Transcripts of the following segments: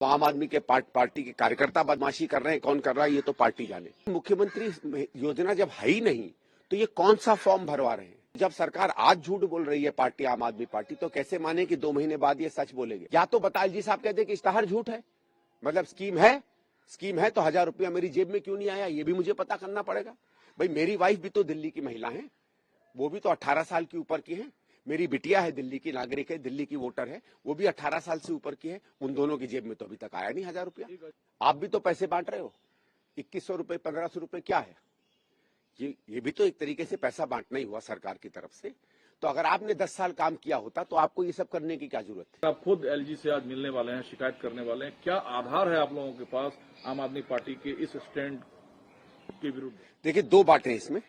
आम आदमी के पार्टी के कार्यकर्ता बदमाशी कर रहे हैं, कौन कर रहा है ये तो पार्टी जाने। मुख्यमंत्री योजना जब है ही नहीं तो ये कौन सा फॉर्म भरवा रहे हैं? जब सरकार आज झूठ बोल रही है पार्टी आम आदमी पार्टी, तो कैसे माने कि 2 महीने बाद ये सच बोलेंगे? या तो बताल जी साहब कहते कि इश्तेहार झूठ है, मतलब स्कीम है तो 1000 रुपया मेरी जेब में क्यों नहीं आया, ये भी मुझे पता करना पड़ेगा। भाई मेरी वाइफ भी तो दिल्ली की महिला है, वो भी तो 18 साल की ऊपर की है। मेरी बिटिया है, दिल्ली की नागरिक है, दिल्ली की वोटर है, वो भी 18 साल से ऊपर की है। उन दोनों की जेब में तो अभी तक आया नहीं 1000 रुपया। आप भी तो पैसे बांट रहे हो, 2100 रुपए 1500 रुपए क्या है ये भी तो एक तरीके से पैसा बांटना ही हुआ सरकार की तरफ से। तो अगर आपने 10 साल काम किया होता तो आपको ये सब करने की क्या जरूरत थी? आप खुद एलजी से आज मिलने वाले हैं, शिकायत करने वाले हैं, क्या आधार है आप लोगों के पास आम आदमी पार्टी के इस स्टैंड के विरुद्ध? देखिए 2 बातें इसमें।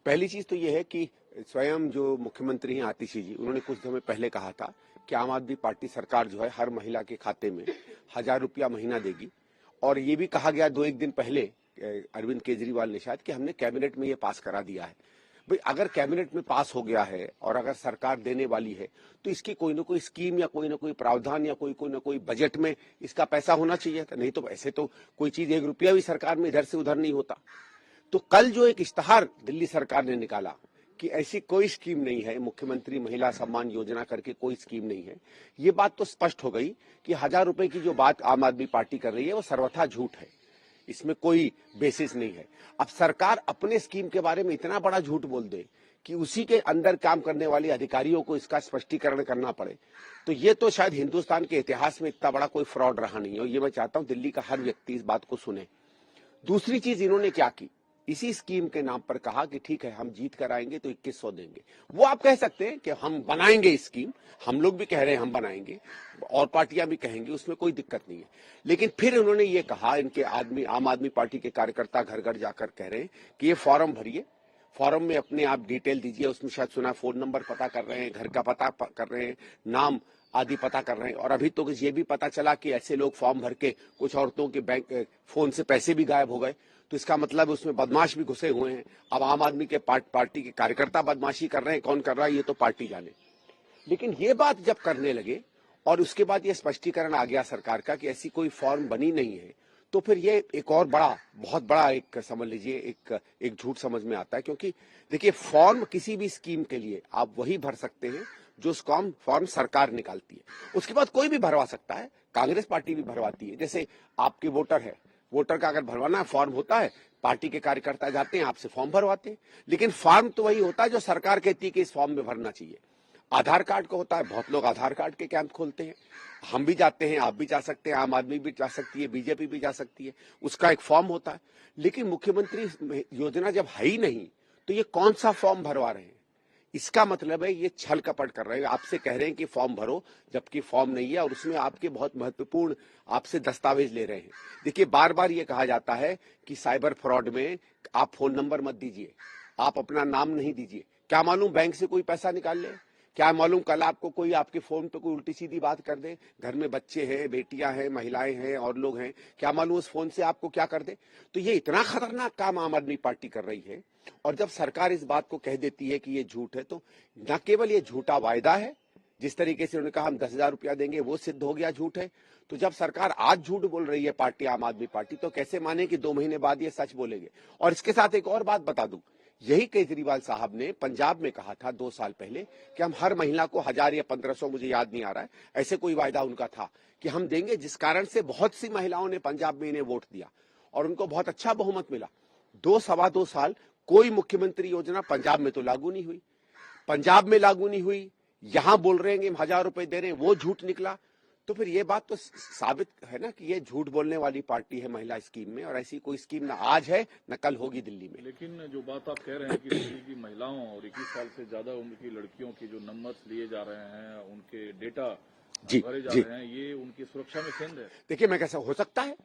पहली चीज तो ये है कि स्वयं जो मुख्यमंत्री हैं आतिशी जी, उन्होंने कुछ समय पहले कहा था कि आम आदमी पार्टी सरकार जो है हर महिला के खाते में 1000 रुपया महीना देगी। और ये भी कहा गया 2-1 दिन पहले अरविंद केजरीवाल ने शायद कि हमने कैबिनेट में ये पास करा दिया है। भाई अगर कैबिनेट में पास हो गया है और अगर सरकार देने वाली है तो इसकी कोई ना कोई स्कीम या कोई ना कोई प्रावधान या कोई ना कोई बजट में इसका पैसा होना चाहिए था। नहीं तो ऐसे तो कोई चीज 1 रुपया भी सरकार में इधर से उधर नहीं होता। तो कल जो एक इश्तेहार दिल्ली सरकार ने निकाला कि ऐसी कोई स्कीम नहीं है, मुख्यमंत्री महिला सम्मान योजना करके कोई स्कीम नहीं है, ये बात तो स्पष्ट हो गई कि 1000 रुपए की जो बात आम आदमी पार्टी कर रही है वो सर्वथा झूठ है, इसमें कोई बेसिस नहीं है। अब सरकार अपने स्कीम के बारे में इतना बड़ा झूठ बोल दे कि उसी के अंदर काम करने वाले अधिकारियों को इसका स्पष्टीकरण करना पड़े, तो ये तो शायद हिंदुस्तान के इतिहास में इतना बड़ा कोई फ्रॉड रहा नहीं है। ये मैं चाहता हूं दिल्ली का हर व्यक्ति इस बात को सुने। दूसरी चीज इन्होंने क्या की, इसी स्कीम के नाम पर कहा कि ठीक है हम जीत कर आएंगे तो 2100 देंगे। वो आप कह सकते हैं कि हम बनाएंगे स्कीम, हम लोग भी कह रहे हैं हम बनाएंगे और पार्टियां भी कहेंगी, उसमें कोई दिक्कत नहीं है। लेकिन फिर उन्होंने ये कहा, इनके आम आदमी पार्टी के कार्यकर्ता घर घर जाकर कह रहे हैं कि ये फॉर्म भरिए, फॉर्म में अपने आप डिटेल दीजिए। उसमें शायद सुना फोन नंबर पता कर रहे हैं, घर का पता कर रहे हैं, नाम आदि पता कर रहे हैं। और अभी तो ये भी पता चला कि ऐसे लोग फॉर्म भर के कुछ औरतों के बैंक फोन से पैसे भी गायब हो गए। तो इसका मतलब उसमें बदमाश भी घुसे हुए हैं। अब आम आदमी के पार्टी के कार्यकर्ता बदमाशी कर रहे हैं, कौन कर रहा है ये तो पार्टी जाने। लेकिन ये बात जब करने लगे और उसके बाद ये स्पष्टीकरण आ गया सरकार का कि ऐसी कोई फॉर्म बनी नहीं है, तो फिर ये एक और बहुत बड़ा एक समझ लीजिए एक झूठ समझ में आता है। क्योंकि देखिए फॉर्म किसी भी स्कीम के लिए आप वही भर सकते हैं जो फॉर्म सरकार निकालती है, उसके बाद कोई भी भरवा सकता है। कांग्रेस पार्टी भी भरवाती है। जैसे आपके वोटर है, वोटर का अगर भरवाना फॉर्म होता है, पार्टी के कार्यकर्ता जाते हैं आपसे फॉर्म भरवाते हैं। लेकिन फॉर्म तो वही होता है जो सरकार कहती है कि इस फॉर्म में भरना चाहिए। आधार कार्ड का होता है, बहुत लोग आधार कार्ड के कैंप खोलते हैं, हम भी जाते हैं, आप भी जा सकते हैं, आम आदमी भी जा सकती है, बीजेपी भी जा सकती है, उसका एक फॉर्म होता है। लेकिन मुख्यमंत्री योजना जब है ही नहीं तो ये कौन सा फॉर्म भरवा रहे हैं? इसका मतलब है ये छल कपट कर रहे हैं। आपसे कह रहे हैं कि फॉर्म भरो, जबकि फॉर्म नहीं है और उसमें आपके बहुत महत्वपूर्ण आपसे दस्तावेज ले रहे हैं। देखिए बार बार ये कहा जाता है कि साइबर फ्रॉड में आप फोन नंबर मत दीजिए, आप अपना नाम नहीं दीजिए। क्या मालूम बैंक से कोई पैसा निकाल ले, क्या मालूम कल आपको कोई आपके फोन पे कोई उल्टी सीधी बात कर दे। घर में बच्चे हैं, बेटियां हैं, महिलाएं हैं और लोग हैं, क्या मालूम उस फोन से आपको क्या कर दे। तो ये इतना खतरनाक काम आम आदमी पार्टी कर रही है। और जब सरकार इस बात को कह देती है कि ये झूठ है, तो न केवल ये झूठा वायदा है, जिस तरीके से उन्होंने कहा हम 10,000 रुपया देंगे, वो सिद्ध हो गया झूठ है। तो जब सरकार आज झूठ बोल रही है पार्टी आम आदमी पार्टी, तो कैसे माने कि 2 महीने बाद ये सच बोलेंगे। और इसके साथ एक और बात बता दूं, यही केजरीवाल साहब ने पंजाब में कहा था 2 साल पहले कि हम हर महिला को 1000 या 1500, मुझे याद नहीं आ रहा है, ऐसे कोई वायदा उनका था कि हम देंगे, जिस कारण से बहुत सी महिलाओं ने पंजाब में इन्हें वोट दिया और उनको बहुत अच्छा बहुमत मिला। 2-2.25 साल कोई मुख्यमंत्री योजना पंजाब में तो लागू नहीं हुई, पंजाब में लागू नहीं हुई, यहां बोल रहे हैं कि हम 1000 रुपए दे रहे हैं, वो झूठ निकला। तो फिर ये बात तो साबित है ना कि ये झूठ बोलने वाली पार्टी है महिला स्कीम में, और ऐसी कोई स्कीम ना आज है न कल होगी दिल्ली में। लेकिन जो बात आप कह रहे हैं कि दिल्ली की महिलाओं और 21 साल से ज्यादा उम्र की लड़कियों के जो नंबर्स लिए जा रहे हैं, उनके डेटा भरे जा रहे हैं, ये उनकी सुरक्षा में सेंध है। देखिए मैं कैसा हो सकता है,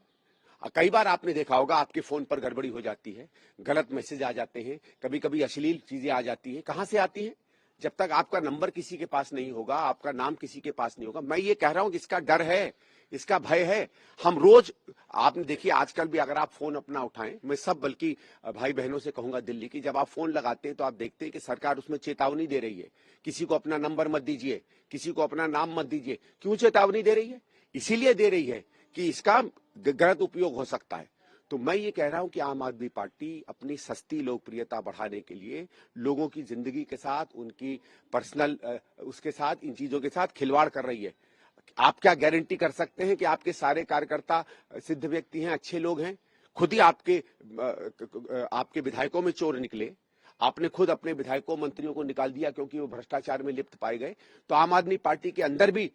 कई बार आपने देखा होगा आपके फोन पर गड़बड़ी हो जाती है, गलत मैसेज आ जाते हैं, कभी कभी अश्लील चीजें आ जाती है। कहां से आती है? जब तक आपका नंबर किसी के पास नहीं होगा, आपका नाम किसी के पास नहीं होगा। मैं ये कह रहा हूं कि इसका डर है, इसका भय है। हम रोज, आपने देखिए आजकल भी अगर आप फोन अपना उठाएं, मैं सब बल्कि भाई बहनों से कहूंगा दिल्ली की, जब आप फोन लगाते हैं तो आप देखते हैं कि सरकार उसमें चेतावनी दे रही है, किसी को अपना नंबर मत दीजिए, किसी को अपना नाम मत दीजिए। क्यों चेतावनी दे रही है? इसीलिए दे रही है कि इसका गलत उपयोग हो सकता है। तो मैं ये कह रहा हूं कि आम आदमी पार्टी अपनी सस्ती लोकप्रियता बढ़ाने के लिए लोगों की जिंदगी के साथ, उनकी पर्सनल उसके साथ, इन चीजों के साथ खिलवाड़ कर रही है। आप क्या गारंटी कर सकते हैं कि आपके सारे कार्यकर्ता सिद्ध व्यक्ति हैं, अच्छे लोग हैं? खुद ही आपके विधायकों में चोर निकले, आपने खुद अपने विधायकों मंत्रियों को निकाल दिया क्योंकि वो भ्रष्टाचार में लिप्त पाए गए। तो आम आदमी पार्टी के अंदर भी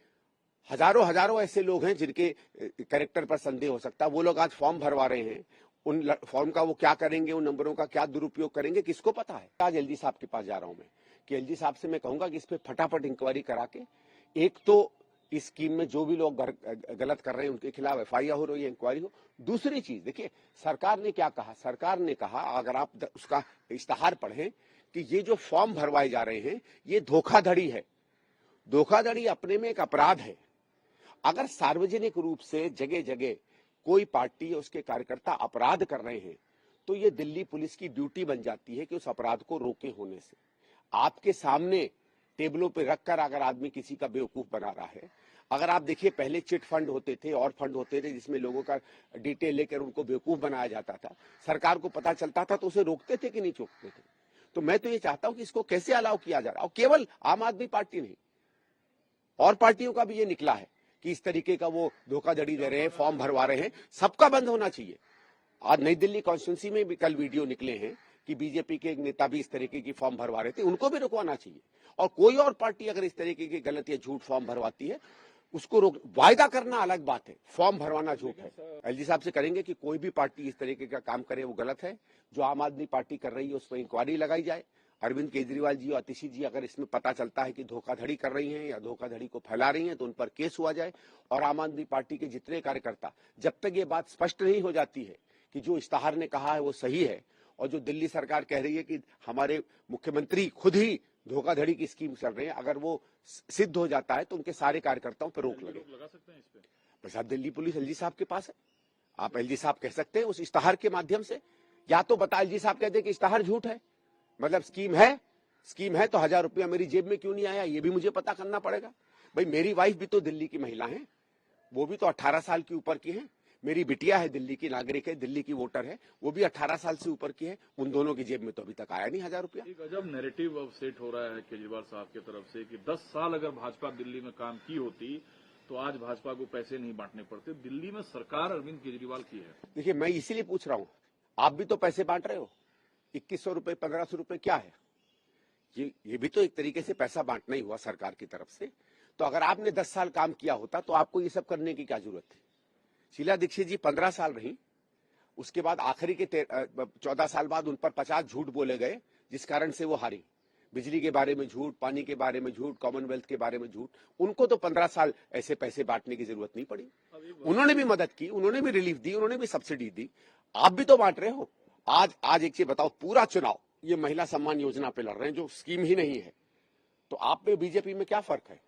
हजारों ऐसे लोग हैं जिनके कैरेक्टर पर संदेह हो सकता है। वो लोग आज फॉर्म भरवा रहे हैं, उन फॉर्म का वो क्या करेंगे, उन नंबरों का क्या दुरुपयोग करेंगे, किसको पता है। आज एलजी साहब के पास जा रहा हूं मैं कि एलजी साहब से मैं कहूंगा कि इस पे फटाफट इंक्वायरी करा के, एक तो इस स्कीम में जो भी लोग गलत कर रहे हैं उनके खिलाफ एफआईआर हो रही है, इंक्वायरी हो। दूसरी चीज देखिए, सरकार ने क्या कहा, सरकार ने कहा, अगर आप उसका इश्तहार पढ़ें, कि ये जो फॉर्म भरवाए जा रहे हैं ये धोखाधड़ी है। धोखाधड़ी अपने में एक अपराध है। अगर सार्वजनिक रूप से जगह जगह कोई पार्टी या उसके कार्यकर्ता अपराध कर रहे हैं तो ये दिल्ली पुलिस की ड्यूटी बन जाती है कि उस अपराध को रोके होने से। आपके सामने टेबलों पे रखकर अगर आदमी किसी का बेवकूफ बना रहा है, अगर आप देखिए पहले चिट फंड होते थे और फंड होते थे जिसमें लोगों का डिटेल लेकर उनको बेवकूफ बनाया जाता था, सरकार को पता चलता था तो उसे रोकते थे कि नहीं रोकते थे। तो मैं तो ये चाहता हूं कि इसको कैसे अलाउ किया जा रहा है। और केवल आम आदमी पार्टी नहीं, और पार्टियों का भी ये निकला है कि इस तरीके का वो धोखाधड़ी दे रहे हैं, फॉर्म भरवा रहे हैं, सबका बंद होना चाहिए। आज नई दिल्ली कॉन्स्टिट्यूंसी में भी कल वीडियो निकले हैं कि बीजेपी के एक नेता भी इस तरीके की फॉर्म भरवा रहे थे, उनको भी रुकवाना चाहिए। और कोई और पार्टी अगर इस तरीके की गलत या झूठ फॉर्म भरवाती है उसको रोक, वायदा करना अलग बात है, फॉर्म भरवाना झूठ है। एलजी साहब से करेंगे कि कोई भी पार्टी इस तरीके का काम करे वो गलत है। जो आम आदमी पार्टी कर रही है उस पर इंक्वायरी लगाई जाए। अरविंद केजरीवाल जी और आतिशी जी अगर इसमें पता चलता है कि धोखाधड़ी कर रही हैं या धोखाधड़ी को फैला रही हैं तो उन पर केस हुआ जाए। और आम आदमी पार्टी के जितने कार्यकर्ता, जब तक ये बात स्पष्ट नहीं हो जाती है कि जो इश्तहार ने कहा है वो सही है और जो दिल्ली सरकार कह रही है कि हमारे मुख्यमंत्री खुद ही धोखाधड़ी की स्कीम चल रहे हैं, अगर वो सिद्ध हो जाता है तो उनके सारे कार्यकर्ताओं पर रोक लगे। लगा सकते हैं इस पे? प्रसाद दिल्ली पुलिस एलजी साहब के पास है। आप एलजी साहब कह सकते हैं उस इश्तहार के माध्यम से, या तो बता एलजी साहब कहते कि इश्तहार झूठ है, मतलब स्कीम है तो 1000 रुपया मेरी जेब में क्यों नहीं आया, ये भी मुझे पता करना पड़ेगा। भाई मेरी वाइफ भी तो दिल्ली की महिला है, वो भी तो 18 साल की ऊपर की है। मेरी बिटिया है, दिल्ली की नागरिक है, दिल्ली की वोटर है, वो भी 18 साल से ऊपर की है। उन दोनों की जेब में तो अभी तक आया नहीं 1000 रुपया। एक अजब नैरेटिव अब सेट हो रहा है केजरीवाल साहब की तरफ से कि 10 साल अगर भाजपा दिल्ली में काम की होती तो आज भाजपा को पैसे नहीं बांटने पड़ते। दिल्ली में सरकार अरविंद केजरीवाल की है। देखिए मैं इसीलिए पूछ रहा हूं, आप भी तो पैसे बांट रहे हो। 2100 रुपए, 1500 रुपए क्या है? ये भी तो एक तरीके से पैसा बांटना ही हुआ सरकार की तरफ से। तो अगर आपने 10 साल काम किया होता तो आपको ये सब करने की क्या जरूरत थी? शीला दीक्षित जी 15 साल रही, उसके बाद आखिरी के 14 साल बाद उन पर 50 झूठ बोले गए जिस कारण से वो हारी। बिजली के बारे में झूठ, पानी के बारे में झूठ, कॉमनवेल्थ के बारे में झूठ। उनको तो 15 साल ऐसे पैसे बांटने की जरूरत नहीं पड़ी। उन्होंने भी मदद की, उन्होंने भी रिलीफ दी, उन्होंने भी सब्सिडी दी। आप भी तो बांट रहे हो। आज एक चीज बताओ, पूरा चुनाव ये महिला सम्मान योजना पे लड़ रहे हैं जो स्कीम ही नहीं है, तो आप में बीजेपी में क्या फर्क है?